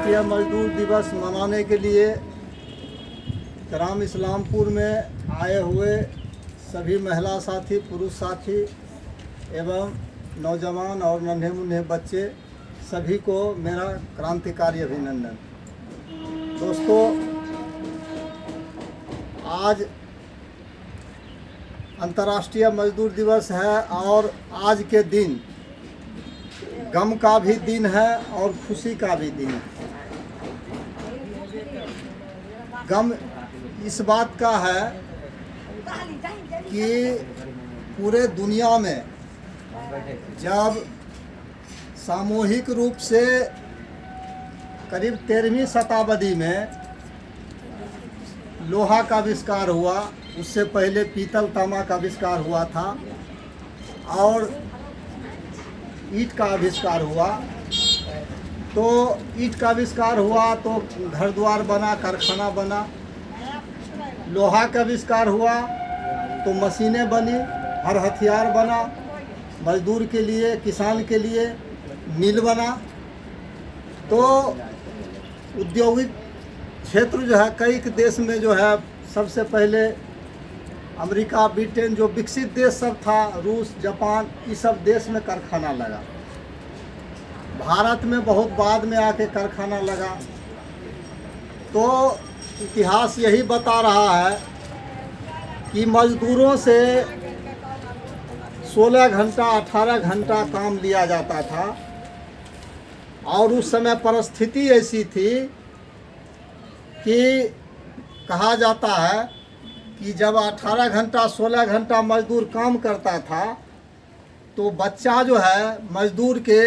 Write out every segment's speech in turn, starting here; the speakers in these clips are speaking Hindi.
अंतर्राष्ट्रीय मजदूर दिवस मनाने के लिए ग्राम इस्लामपुर में आए हुए सभी महिला साथी, पुरुष साथी एवं नौजवान और नन्हे मुन्ने बच्चे सभी को मेरा क्रांतिकारी अभिनंदन। दोस्तों, आज अंतर्राष्ट्रीय मजदूर दिवस है और आज के दिन गम का भी दिन है और खुशी का भी दिन है। गम इस बात का है कि पूरे दुनिया में जब सामूहिक रूप से करीब 13वीं शताब्दी में लोहा का आविष्कार हुआ, उससे पहले पीतल तांबा का आविष्कार हुआ था और ईंट का आविष्कार हुआ। तो ईंट का आविष्कार हुआ तो घर द्वार बना, कारखाना बना। लोहा का आविष्कार हुआ तो मशीनें बनी, हर हथियार बना, मजदूर के लिए, किसान के लिए मिल बना। तो औद्योगिक क्षेत्र जो है कई देश में जो है सबसे पहले अमेरिका, ब्रिटेन जो विकसित देश सब था, रूस, जापान, इस सब देश में कारखाना लगा। भारत में बहुत बाद में आके कारखाना लगा। तो इतिहास यही बता रहा है कि मजदूरों से 16 घंटा 18 घंटा काम लिया जाता था और उस समय परिस्थिति ऐसी थी कि कहा जाता है कि जब 18 घंटा 16 घंटा मजदूर काम करता था तो बच्चा जो है मजदूर के,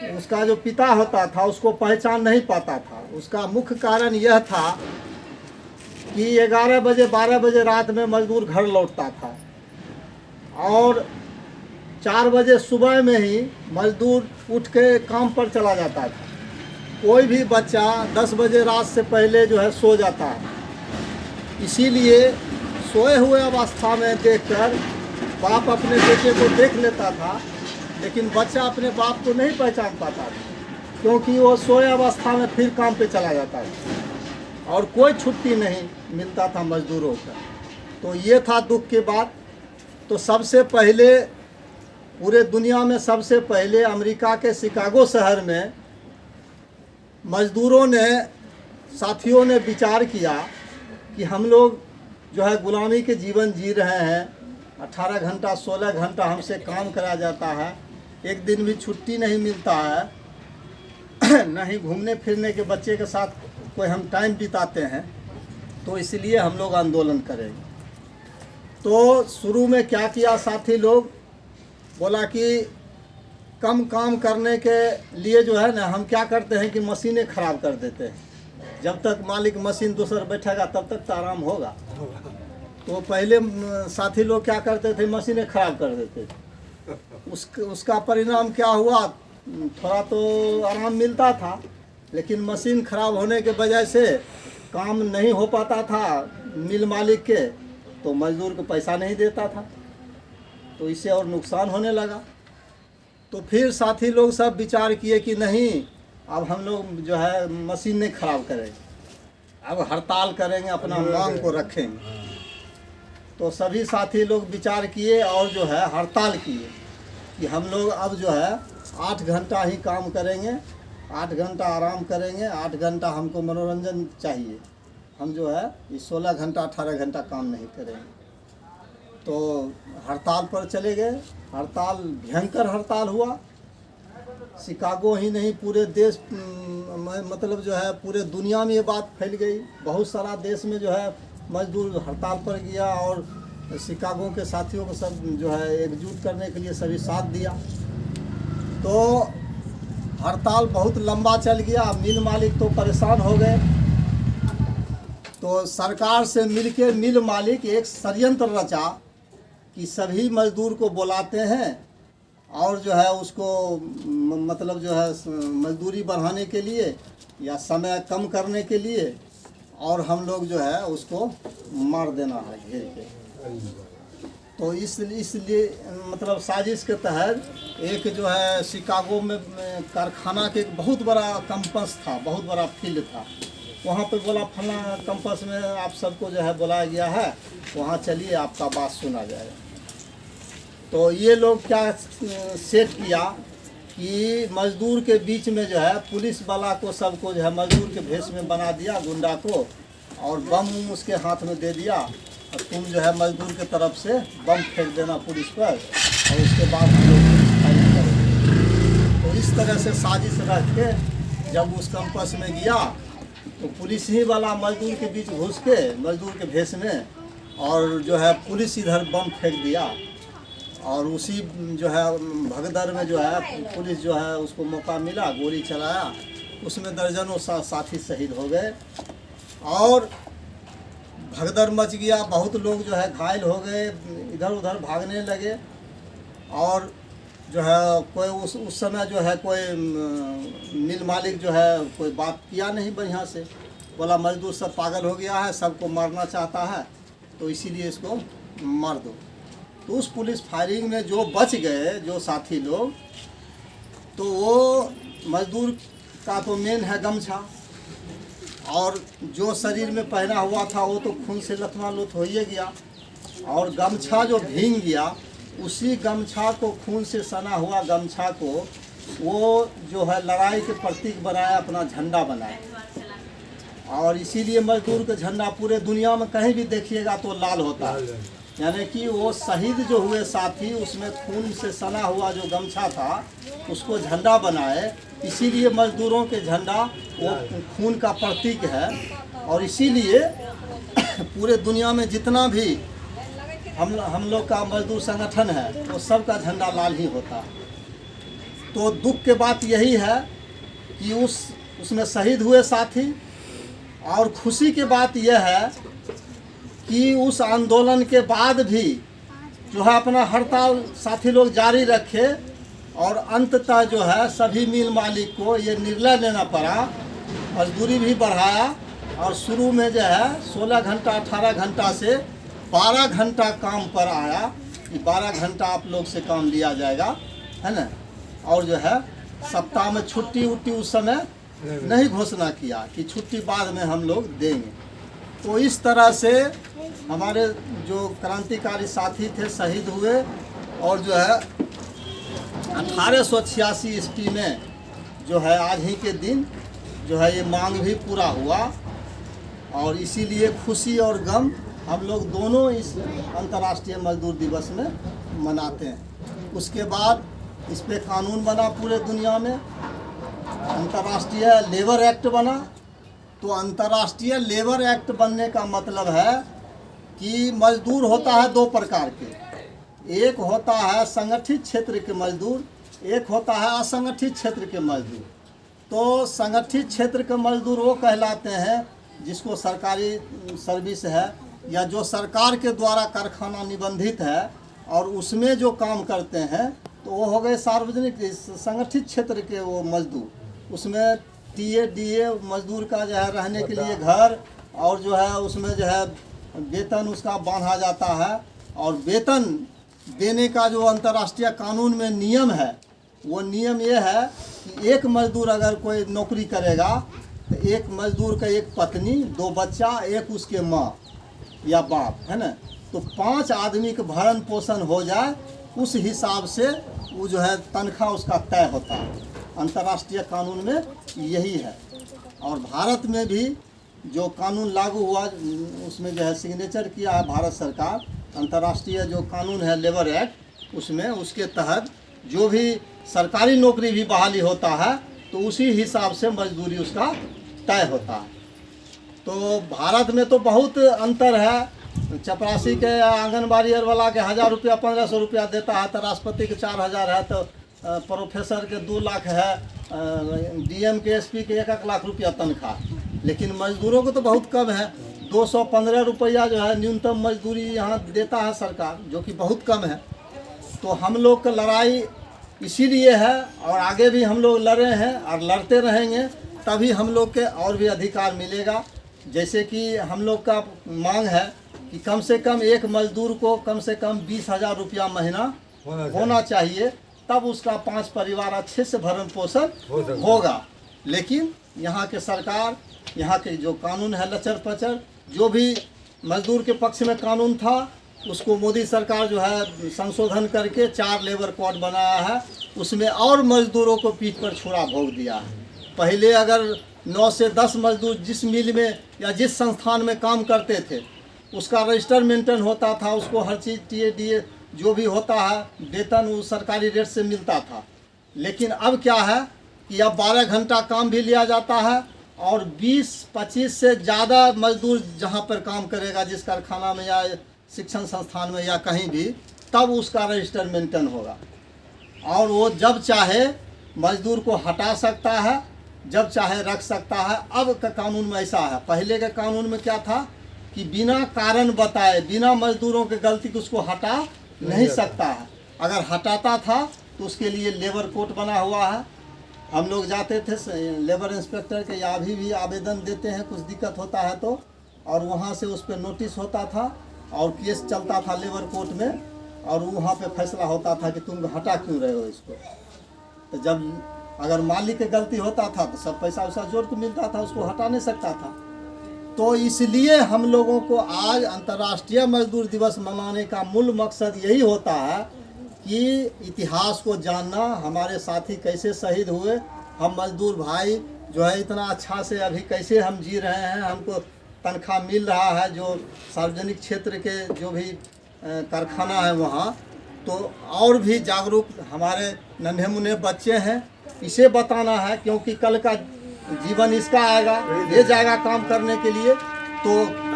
उसका जो पिता होता था उसको पहचान नहीं पाता था। उसका मुख्य कारण यह था कि 11 बजे 12 बजे रात में मजदूर घर लौटता था और 4 बजे सुबह में ही मजदूर उठ के काम पर चला जाता था। कोई भी बच्चा 10 बजे रात से पहले जो है सो जाता है। इसीलिए सोए हुए अवस्था में देखकर बाप अपने बेटे को देख लेता था, लेकिन बच्चा अपने बाप को नहीं पहचान पाता था क्योंकि वो सोए अवस्था में फिर काम पे चला जाता था और कोई छुट्टी नहीं मिलता था मजदूरों का। तो ये था दुख की बात। तो सबसे पहले पूरे दुनिया में सबसे पहले अमेरिका के शिकागो शहर में मजदूरों ने, साथियों ने विचार किया कि हम लोग जो है गुलामी के जीवन जी रहे हैं। 18 घंटा 16 घंटा हमसे काम करा जाता है, एक दिन भी छुट्टी नहीं मिलता है, न ही घूमने फिरने के बच्चे के साथ कोई हम टाइम बिताते हैं। तो इसलिए हम लोग आंदोलन करेंगे। तो शुरू में क्या किया साथी लोग, बोला कि कम काम करने के लिए जो है ना हम क्या करते हैं कि मशीनें ख़राब कर देते हैं। जब तक मालिक मशीन दूसरा बैठेगा तब तक तो आराम होगा। तो पहले साथी लोग क्या करते थे, मशीनें ख़राब कर देते थे। उसका परिणाम क्या हुआ, थोड़ा तो आराम मिलता था लेकिन मशीन ख़राब होने के वजह से काम नहीं हो पाता था मिल मालिक के, तो मजदूर को पैसा नहीं देता था, तो इससे और नुकसान होने लगा। तो फिर साथी लोग सब विचार किए कि नहीं, अब हम लोग जो है मशीन नहीं ख़राब करेंगे, अब हड़ताल करेंगे, अपना मांग को रखेंगे। तो सभी साथी लोग विचार किए और जो है हड़ताल किए कि हम लोग अब जो है 8 घंटा ही काम करेंगे, 8 घंटा आराम करेंगे, 8 घंटा हमको मनोरंजन चाहिए, हम जो है इस 16 घंटा 18 घंटा काम नहीं करेंगे। तो हड़ताल पर चले गए। हड़ताल, भयंकर हड़ताल हुआ। शिकागो ही नहीं पूरे देश, मतलब जो है पूरे दुनिया में ये बात फैल गई। बहुत सारा देश में जो है मजदूर हड़ताल पर गया और शिकागो के साथियों को सब जो है एकजुट करने के लिए सभी साथ दिया। तो हड़ताल बहुत लंबा चल गया। मिल मालिक तो परेशान हो गए। तो सरकार से मिलके मिल मालिक एक षड्यंत्र रचा कि सभी मजदूर को बुलाते हैं और जो है उसको मतलब जो है मजदूरी बढ़ाने के लिए या समय कम करने के लिए, और हम लोग जो है उसको मार देना है घेर के। तो इसलिए मतलब साजिश के तहत एक जो है शिकागो में कारखाना के एक बहुत बड़ा कैंपस था, बहुत बड़ा फील्ड था। वहाँ पे बोला फला कैंपस में आप सबको जो है बुलाया गया है, वहाँ चलिए आपका बात सुना जाएगा। तो ये लोग क्या सेट किया कि मजदूर के बीच में जो है पुलिस वाला को सबको जो है मजदूर के भेष में बना दिया, गुंडा को, और बम उसके हाथ में दे दिया, और तुम जो है मजदूर के तरफ से बम फेंक देना पुलिस पर, और उसके बाद हम लोग पुलिस फायरिंग करेंगे। तो इस तरह से साजिश रख के जब उस कैंपस में गया तो पुलिस ही वाला मजदूर के बीच घुस के मजदूर के भेष में, और जो है पुलिस इधर बम फेंक दिया, और उसी जो है भगदड़ में जो है पुलिस जो है उसको मौका मिला, गोली चलाया, उसमें दर्जनों साथी शहीद हो गए और भगदड़ मच गया। बहुत लोग जो है घायल हो गए, इधर उधर भागने लगे, और जो है कोई उस समय जो है कोई मिल मालिक जो है कोई बात किया नहीं बढ़िया से, बोला मजदूर सब पागल हो गया है, सबको मारना चाहता है, तो इसीलिए इसको मार दो। तो उस पुलिस फायरिंग में जो बच गए जो साथी लोग, तो वो मजदूर का तो मेन है गमछा, और जो शरीर में पहना हुआ था वो तो खून से लथमालुत हो ही गया, और गमछा जो भीग गया, उसी गमछा को, खून से सना हुआ गमछा को वो जो है लड़ाई के प्रतीक बनाया, अपना झंडा बनाया। और इसीलिए मजदूर का झंडा पूरे दुनिया में कहीं भी देखिएगा तो लाल होता है, यानी कि वो शहीद जो हुए साथी उसमें खून से सना हुआ जो गमछा था उसको झंडा बनाए, इसीलिए मजदूरों के झंडा वो खून का प्रतीक है। और इसीलिए पूरे दुनिया में जितना भी हम लोग का मजदूर संगठन है वो सब का झंडा लाल ही होता है। तो दुख के बात यही है कि उसमें शहीद हुए साथी, और खुशी की बात यह है कि उस आंदोलन के बाद भी जो है अपना हड़ताल साथी लोग जारी रखे, और अंततः जो है सभी मिल मालिक को ये निर्णय लेना पड़ा, मजदूरी भी बढ़ाया, और शुरू में जो है 16 घंटा 18 घंटा से 12 घंटा काम पर आया कि 12 घंटा आप लोग से काम लिया जाएगा, है ना। और जो है सप्ताह में छुट्टी उट्टी उस समय नहीं घोषणा किया कि छुट्टी बाद में हम लोग देंगे। तो इस तरह से हमारे जो क्रांतिकारी साथी थे शहीद हुए, और जो है 1886 ईस्वी में जो है आज ही के दिन जो है ये मांग भी पूरा हुआ, और इसीलिए खुशी और गम हम लोग दोनों इस अंतर्राष्ट्रीय मजदूर दिवस में मनाते हैं। उसके बाद इस पे कानून बना पूरे दुनिया में, अंतर्राष्ट्रीय लेबर एक्ट बना। तो अंतर्राष्ट्रीय लेबर एक्ट बनने का मतलब है कि मजदूर होता है दो प्रकार के, एक होता है संगठित क्षेत्र के मजदूर, एक होता है असंगठित क्षेत्र के मजदूर। तो संगठित क्षेत्र के मजदूर वो कहलाते हैं जिसको सरकारी सर्विस है, या जो सरकार के द्वारा कारखाना निबंधित है और उसमें जो काम करते हैं, तो वो हो गए सार्वजनिक संगठित क्षेत्र के वो मजदूर। उसमें टीए डीए मजदूर का जो है रहने के लिए घर, और जो है उसमें जो है वेतन उसका बांधा जाता है, और वेतन देने का जो अंतर्राष्ट्रीय कानून में नियम है, वो नियम ये है कि एक मजदूर अगर कोई नौकरी करेगा तो एक मजदूर का एक पत्नी, दो बच्चा, एक उसके माँ या बाप, है ना, तो 5 आदमी का भरण पोषण हो जाए, उस हिसाब से वो जो है तनख्वाह उसका तय होता है। अंतर्राष्ट्रीय कानून में यही है। और भारत में भी जो कानून लागू हुआ उसमें जो है सिग्नेचर किया है भारत सरकार, अंतर्राष्ट्रीय जो कानून है लेबर एक्ट, उसमें उसके तहत जो भी सरकारी नौकरी भी बहाली होता है तो उसी हिसाब से मजदूरी उसका तय होता है। तो भारत में तो बहुत अंतर है। चपरासी के आंगनबाड़ी वाला के 1000 रुपया 1500 रुपया देता है, तो राष्ट्रपति के 4000 है, तो प्रोफेसर के 2 लाख है, डीएम के एसपी के 1-1 लाख रुपया तनख्वाह। लेकिन मजदूरों को तो बहुत कम है, 215 रुपया जो है न्यूनतम मजदूरी यहाँ देता है सरकार, जो कि बहुत कम है। तो हम लोग का लड़ाई इसीलिए है, और आगे भी हम लोग लड़े हैं और लड़ते रहेंगे, तभी हम लोग के और भी अधिकार मिलेगा। जैसे कि हम लोग का मांग है कि कम से कम एक मजदूर को कम से कम 20,000 रुपया महीना होना चाहिए, तब उसका 5 परिवार अच्छे से भरण पोषण होगा। लेकिन यहाँ के सरकार, यहाँ के जो कानून है लचर पचर, जो भी मजदूर के पक्ष में कानून था उसको मोदी सरकार जो है संशोधन करके 4 लेबर कोड बनाया है, उसमें और मजदूरों को पीठ पर छुरा भोग दिया है। पहले अगर 9 से 10 मजदूर जिस मिल में या जिस संस्थान में काम करते थे उसका रजिस्टर मेंटेन होता था, उसको हर चीज़ टीए जो भी होता है वेतन वो सरकारी रेट से मिलता था। लेकिन अब क्या है कि अब 12 घंटा काम भी लिया जाता है और 20-25 से ज़्यादा मजदूर जहाँ पर काम करेगा, जिस कारखाना में या शिक्षण संस्थान में या कहीं भी, तब उसका रजिस्टर मेंटेन होगा और वो जब चाहे मजदूर को हटा सकता है, जब चाहे रख सकता है। अब का कानून में ऐसा है, पहले के कानून में क्या था कि बिना कारण बताए, बिना मजदूरों के गलती को उसको हटा नहीं सकता है। अगर हटाता था तो उसके लिए लेबर कोर्ट बना हुआ है। हम लोग जाते थे लेबर इंस्पेक्टर के, या अभी भी आवेदन देते हैं कुछ दिक्कत होता है तो, और वहाँ से उस पर नोटिस होता था और केस चलता था लेबर कोर्ट में और वहाँ पे फैसला होता था कि तुम हटा क्यों रहे हो इसको। तो जब अगर मालिक की गलती होता था तो सब पैसा वैसा जोड़ के मिलता था, उसको हटा नहीं सकता था। तो इसलिए हम लोगों को आज अंतर्राष्ट्रीय मजदूर दिवस मनाने का मूल मकसद यही होता है कि इतिहास को जानना, हमारे साथी कैसे शहीद हुए, हम मजदूर भाई जो है इतना अच्छा से अभी कैसे हम जी रहे हैं, हमको तनख्वाह मिल रहा है, जो सार्वजनिक क्षेत्र के जो भी कारखाना है वहाँ, तो और भी जागरूक हमारे नन्हे मुन्ने बच्चे हैं, इसे बताना है क्योंकि कल का जीवन इसका आएगा, ये जाएगा काम करने के लिए, तो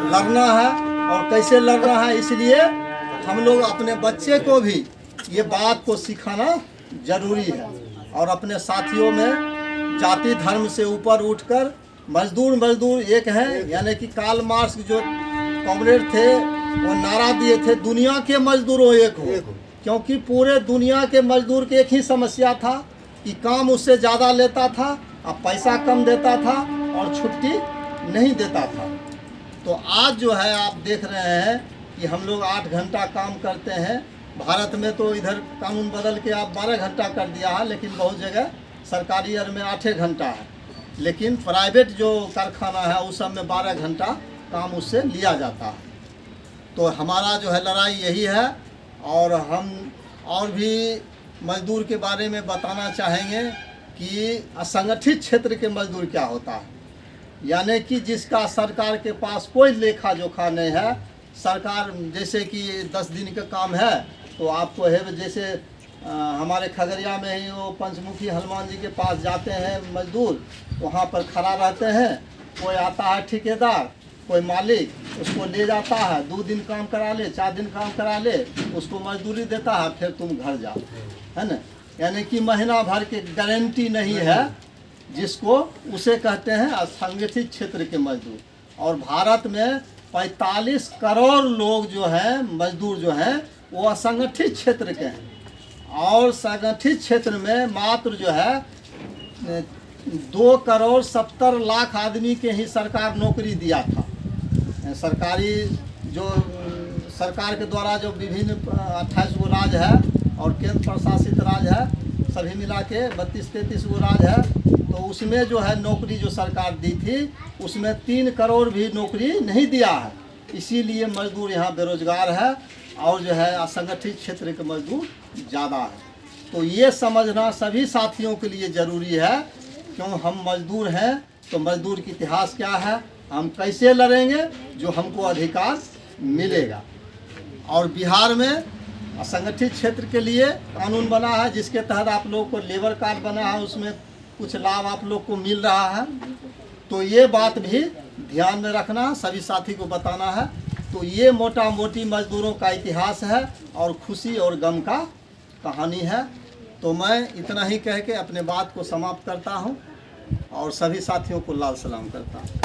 लड़ना है और कैसे लड़ना है। इसलिए हम लोग अपने बच्चे को भी ये बात को सिखाना जरूरी है और अपने साथियों में जाति धर्म से ऊपर उठकर मजदूर एक हैं, यानी कि कार्ल मार्क्स जो कॉमरेड थे वो नारा दिए थे दुनिया के मजदूरों एक हो, क्योंकि पूरे दुनिया के मजदूर की एक ही समस्या था कि काम उससे ज़्यादा लेता था, अब पैसा कम देता था और छुट्टी नहीं देता था। तो आज जो है आप देख रहे हैं कि हम लोग 8 घंटा काम करते हैं। भारत में तो इधर कानून बदल के आप 12 घंटा कर दिया है, लेकिन बहुत जगह सरकारी अर्थ में 8 घंटा है, लेकिन प्राइवेट जो कारखाना है उस सब में 12 घंटा काम उससे लिया जाता है। तो हमारा जो है लड़ाई यही है और हम और भी मजदूर के बारे में बताना चाहेंगे कि असंगठित क्षेत्र के मजदूर क्या होता है, यानी कि जिसका सरकार के पास कोई लेखा जोखा नहीं है। सरकार जैसे कि 10 दिन का काम है तो आपको है, जैसे हमारे खगड़िया में ही वो पंचमुखी हनुमान जी के पास जाते हैं मजदूर, वहाँ पर खड़ा रहते हैं, कोई आता है ठेकेदार, कोई मालिक उसको ले जाता है, 2 दिन काम करा ले, 4 दिन काम करा ले, उसको मजदूरी देता है, फिर तुम घर जाओ, है ना। यानी कि महीना भर की गारंटी नहीं है, जिसको उसे कहते हैं असंगठित क्षेत्र के मजदूर। और भारत में 45 करोड़ लोग जो हैं मजदूर जो हैं वो असंगठित क्षेत्र के हैं और संगठित क्षेत्र में मात्र जो है 2,70,00,000 आदमी के ही सरकार नौकरी दिया था। सरकारी जो सरकार के द्वारा जो विभिन्न 28 गो राज्य है और केंद्र प्रशासित राज्य है, सभी मिला के 32-33 गो राज्य है, तो उसमें जो है नौकरी जो सरकार दी थी उसमें 3 करोड़ भी नौकरी नहीं दिया है। इसीलिए मजदूर यहाँ बेरोजगार है और जो है असंगठित क्षेत्र के मजदूर ज़्यादा है। तो ये समझना सभी साथियों के लिए ज़रूरी है, क्यों हम मजदूर हैं तो मजदूर की इतिहास क्या है, हम कैसे लड़ेंगे, जो हमको अधिकार मिलेगा। और बिहार में असंगठित क्षेत्र के लिए कानून बना है जिसके तहत आप लोग को लेबर कार्ड बना है, उसमें कुछ लाभ आप लोग को मिल रहा है। तो ये बात भी ध्यान में रखना, सभी साथी को बताना है। तो ये मोटा मोटी मजदूरों का इतिहास है और खुशी और गम का कहानी है। तो मैं इतना ही कह के अपने बात को समाप्त करता हूँ और सभी साथियों को लाल सलाम करता हूँ।